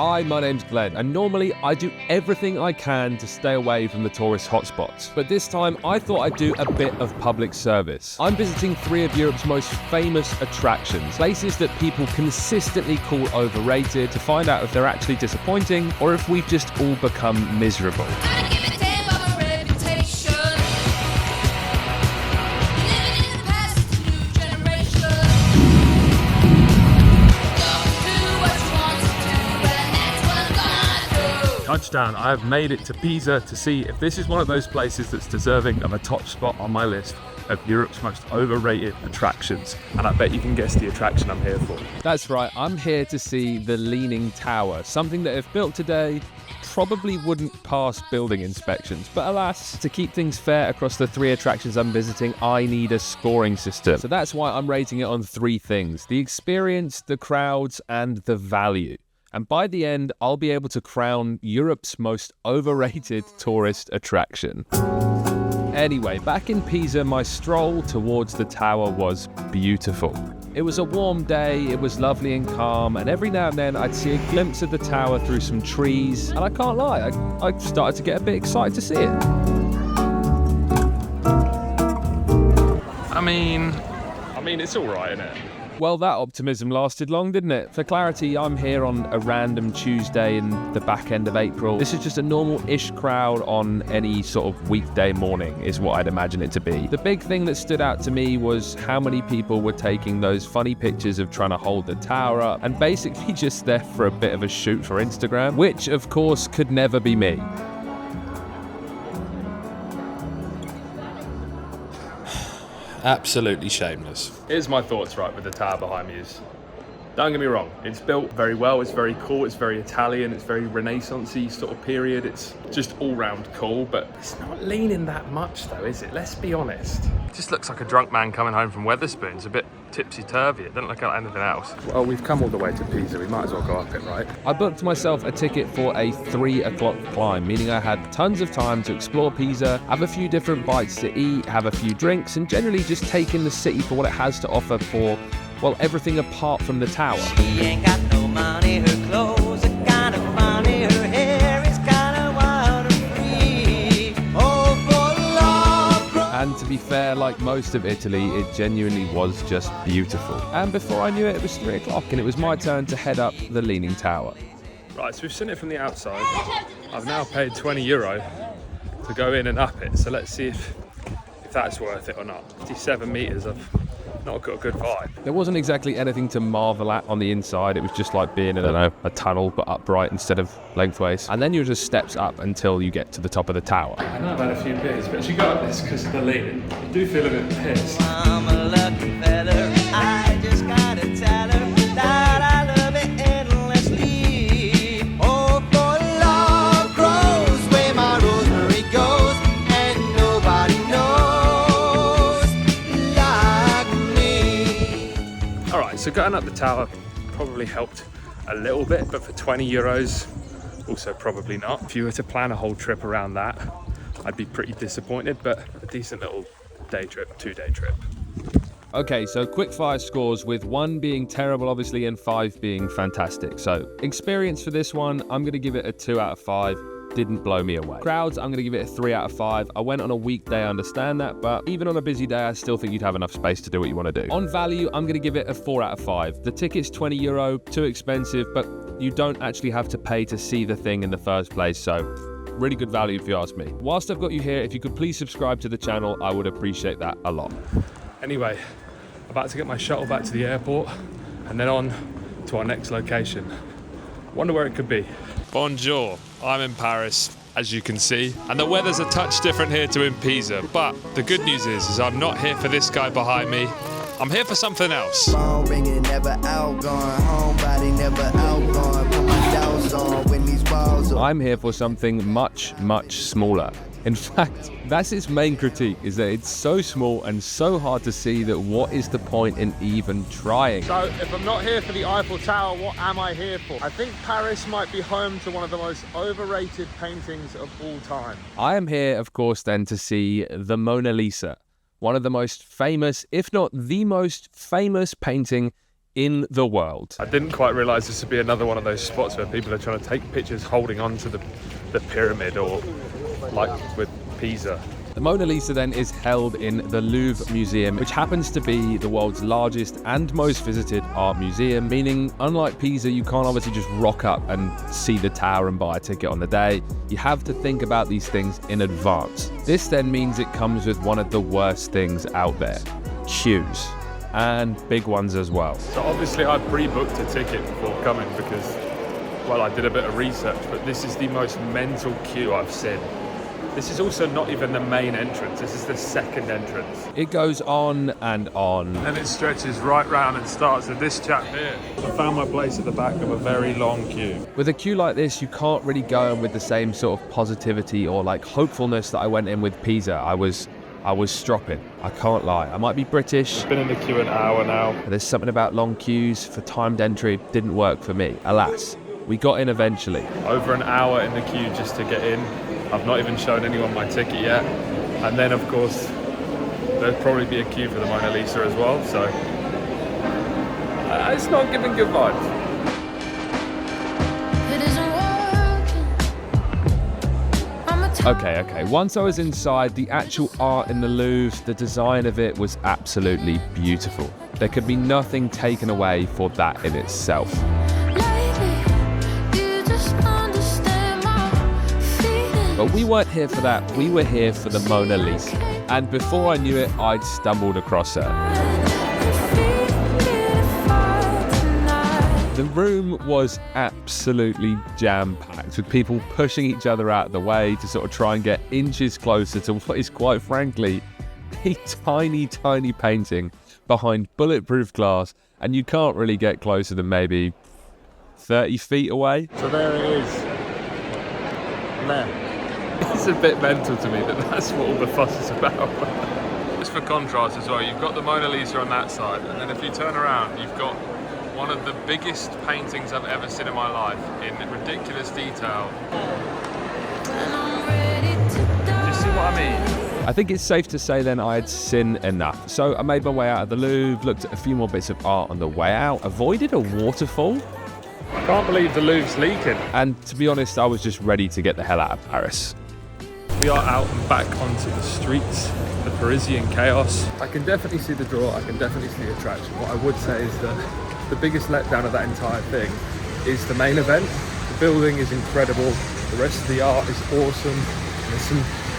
Hi, my name's Glenn, and normally I do everything I can to stay away from the tourist hotspots. But this time, I thought I'd do a bit of public service. I'm visiting 3 of Europe's most famous attractions, places that people consistently call overrated, to find out if they're actually disappointing or if we've just all become miserable. Touchdown, I have made it to Pisa to see if this is one of those places that's deserving of a top spot on my list of Europe's most overrated attractions. And I bet you can guess the attraction I'm here for. That's right, I'm here to see the Leaning Tower, something that if built today, probably wouldn't pass building inspections. But alas, to keep things fair across the 3 attractions I'm visiting, I need a scoring system. So that's why I'm rating it on 3 things: the experience, the crowds, and the value. And by the end, I'll be able to crown Europe's most overrated tourist attraction. Anyway, back in Pisa, my stroll towards the tower was beautiful. It was a warm day, it was lovely and calm, and every now and then I'd see a glimpse of the tower through some trees, and I can't lie, I started to get a bit excited to see it. I mean, it's alright, isn't it? Well, that optimism lasted long, didn't it? For clarity, I'm here on a random Tuesday in the back end of April. This is just a normal-ish crowd on any sort of weekday morning, is what I'd imagine it to be. The big thing that stood out to me was how many people were taking those funny pictures of trying to hold the tower up and basically just there for a bit of a shoot for Instagram, which, of course, could never be me. Absolutely shameless. Here's my thoughts, right, with the tower behind me is, don't get me wrong, it's built very well, it's very cool, it's very Italian, it's very Renaissance-y sort of period, it's just all-round cool, but it's not leaning that much though, is it? Let's be honest. It just looks like a drunk man coming home from Wetherspoons, a bit tipsy-turvy, it doesn't look like anything else. Well, we've come all the way to Pisa, we might as well go up it, right? I booked myself a ticket for a 3 o'clock climb, meaning I had tons of time to explore Pisa, have a few different bites to eat, have a few drinks, and generally just take in the city for what it has to offer for, well, everything apart from the tower. She ain't got no money, her clothes are kind of funny, her hair is kind of wild and free. Oh, for love. And to be fair, like most of Italy, it genuinely was just beautiful. And before I knew it, it was 3 o'clock and it was my turn to head up the Leaning Tower. Right, so we've seen it from the outside. I've now paid €20 to go in and up it, so let's see if that's worth it or not. 57 metres, I've not got a good vibe. There wasn't exactly anything to marvel at on the inside. It was just like being in, I don't know, a tunnel but upright instead of lengthways. And then you're just steps up until you get to the top of the tower. I know I've had a few beers, but she got this because of the leaning. I do feel a bit pissed. I'm a lucky fella, I just gotta tell her that I love it endlessly. Oh, for love grows where my rosemary goes, and nobody knows like me. Alright, so going up the tower probably helped a little bit, but for €20, also probably not. If you were to plan a whole trip around that, I'd be pretty disappointed, but a decent little day trip, 2-day trip. Okay, so quick fire scores, with 1 being terrible obviously and 5 being fantastic. So experience for this one, I'm going to give it a 2 out of 5. Didn't blow me away. Crowds, I'm going to give it a 3 out of 5. I went on a weekday, I understand that, but even on a busy day, I still think you'd have enough space to do what you want to do. On value, I'm going to give it a 4 out of 5. The ticket's €20, too expensive, but you don't actually have to pay to see the thing in the first place, so really good value if you ask me. Whilst I've got you here, if you could please subscribe to the channel, I would appreciate that a lot. Anyway, about to get my shuttle back to the airport and then on to our next location. Wonder where it could be. Bonjour, I'm in Paris, as you can see, and the weather's a touch different here to in Pisa, but the good news is I'm not here for this guy behind me. I'm here for something else. Phone ringing, never outgoing, homebody never outgoing, put my doubts on when these walls are. I'm here for something much, much smaller. In fact, that's its main critique, is that it's so small and so hard to see that what is the point in even trying? So if I'm not here for the Eiffel Tower, what am I here for? I think Paris might be home to one of the most overrated paintings of all time. I am here, of course, then to see the Mona Lisa, one of the most famous, if not the most famous painting in the world. I didn't quite realise this would be another one of those spots where people are trying to take pictures holding on to the pyramid, or like with Pisa. The Mona Lisa then is held in the Louvre Museum, which happens to be the world's largest and most visited art museum, meaning unlike Pisa, you can't obviously just rock up and see the tower and buy a ticket on the day. You have to think about these things in advance. This then means it comes with one of the worst things out there: queues, and big ones as well. So obviously I pre-booked a ticket before coming because, well, I did a bit of research, but this is the most mental queue I've seen. This is also not even the main entrance, this is the second entrance. It goes on and on. And it stretches right round and starts with this chap here. I found my place at the back of a very long queue. With a queue like this, you can't really go in with the same sort of positivity or like hopefulness that I went in with Pisa. I was stropping, I can't lie. I might be British. I've been in the queue an hour now. But there's something about long queues for timed entry didn't work for me, alas. We got in eventually. Over an hour in the queue just to get in. I've not even shown anyone my ticket yet. And then, of course, there'll probably be a queue for the Mona Lisa as well, so it's not giving good vibes. Okay. Once I was inside, the actual art in the Louvre, the design of it was absolutely beautiful. There could be nothing taken away for that in itself. But we weren't here for that, we were here for the Mona Lisa. And before I knew it, I'd stumbled across her. The room was absolutely jam-packed, with people pushing each other out of the way to sort of try and get inches closer to what is quite frankly a tiny, tiny painting behind bulletproof glass, and you can't really get closer than maybe 30 feet away. So there it is. There. It's a bit mental to me that that's what all the fuss is about. Just for contrast as well, you've got the Mona Lisa on that side, and then if you turn around, you've got one of the biggest paintings I've ever seen in my life in ridiculous detail. Do you see what I mean? I think it's safe to say then I had seen enough. So I made my way out of the Louvre, looked at a few more bits of art on the way out, avoided a waterfall. I can't believe the Louvre's leaking. And to be honest, I was just ready to get the hell out of Paris. We are out and back onto the streets, the Parisian chaos. I can definitely see the draw, I can definitely see the attraction. What I would say is that the biggest letdown of that entire thing is the main event. The building is incredible, the rest of the art is awesome. There's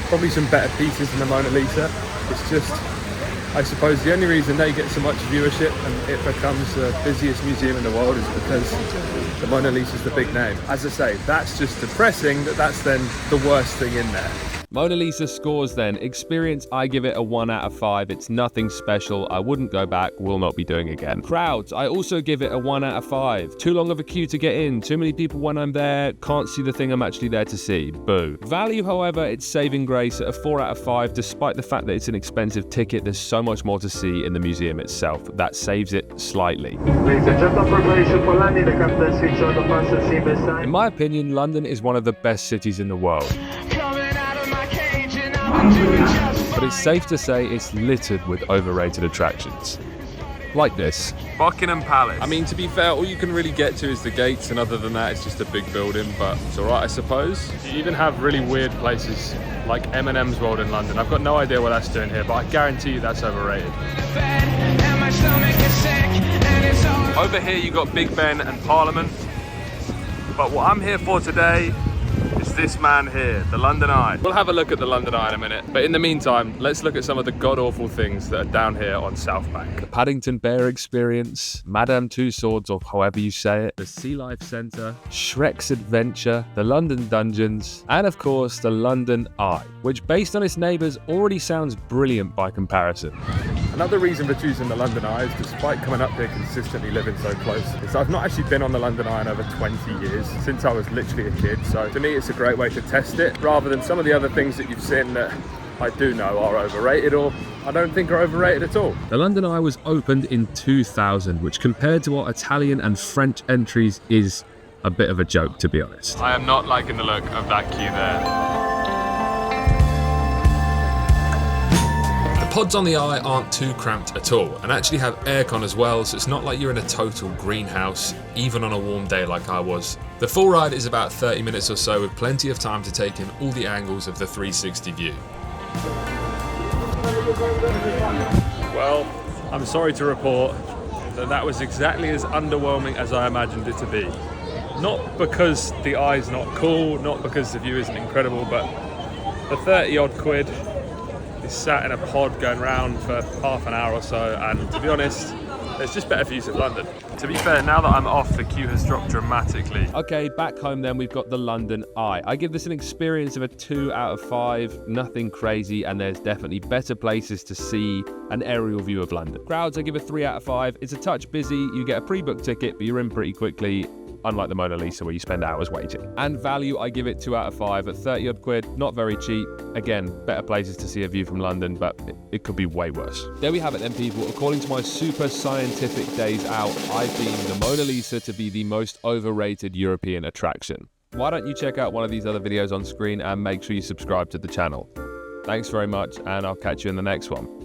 probably some better pieces than the Mona Lisa. It's just, I suppose the only reason they get so much viewership and it becomes the busiest museum in the world is because the Mona Lisa is the big name. As I say, that's just depressing that that's then the worst thing in there. Mona Lisa scores then. Experience, I give it a 1 out of 5. It's nothing special. I wouldn't go back, will not be doing again. Crowds, I also give it a 1 out of 5. Too long of a queue to get in. Too many people when I'm there. Can't see the thing I'm actually there to see. Boo. Value, however, it's saving grace at a 4 out of 5. Despite the fact that it's an expensive ticket, there's so much more to see in the museum itself. That saves it slightly. In my opinion, London is one of the best cities in the world. But it's safe to say it's littered with overrated attractions. Like this. Buckingham Palace. I mean, to be fair, all you can really get to is the gates, and other than that, it's just a big building, but it's alright, I suppose. You even have really weird places like M&M's World in London. I've got no idea what that's doing here, but I guarantee you that's overrated. Over here, you got Big Ben and Parliament. But what I'm here for today is this man here, the London Eye. We'll have a look at the London Eye in a minute, but in the meantime, let's look at some of the god-awful things that are down here on South Bank. The Paddington Bear Experience, Madame Tussauds, or however you say it, the Sea Life Centre, Shrek's Adventure, the London Dungeons, and of course the London Eye, which based on its neighbours already sounds brilliant by comparison. Another reason for choosing the London Eye is, despite coming up here consistently living so close, is I've not actually been on the London Eye in over 20 years, since I was literally a kid, so to me it's a great way to test it, rather than some of the other things that you've seen that I do know are overrated, or I don't think are overrated at all. The London Eye was opened in 2000, which compared to what Italian and French entries is a bit of a joke, to be honest. I am not liking the look of that queue there. pods on the eye aren't too cramped at all, and actually have aircon as well, so it's not like you're in a total greenhouse, even on a warm day like I was. The full ride is about 30 minutes or so, with plenty of time to take in all the angles of the 360 view. Well, I'm sorry to report that that was exactly as underwhelming as I imagined it to be. Not because the eye's not cool, not because the view isn't incredible, but for 30 odd quid, you sat in a pod going round for half an hour or so, and to be honest, there's just better views of London. To be fair, now that I'm off, the queue has dropped dramatically. Okay, back home then, we've got the London Eye. I give this an experience of a 2 out of 5, nothing crazy, and there's definitely better places to see an aerial view of London. Crowds, I give a 3 out of 5. It's a touch busy, you get a pre-booked ticket, but you're in pretty quickly, unlike the Mona Lisa where you spend hours waiting. And value, I give it 2 out of 5 at 30 odd quid, not very cheap. Again, better places to see a view from London, but it could be way worse. There we have it then, people. According to my super scientific days out, I've deemed the Mona Lisa to be the most overrated European attraction. Why don't you check out one of these other videos on screen and make sure you subscribe to the channel. Thanks very much, and I'll catch you in the next one.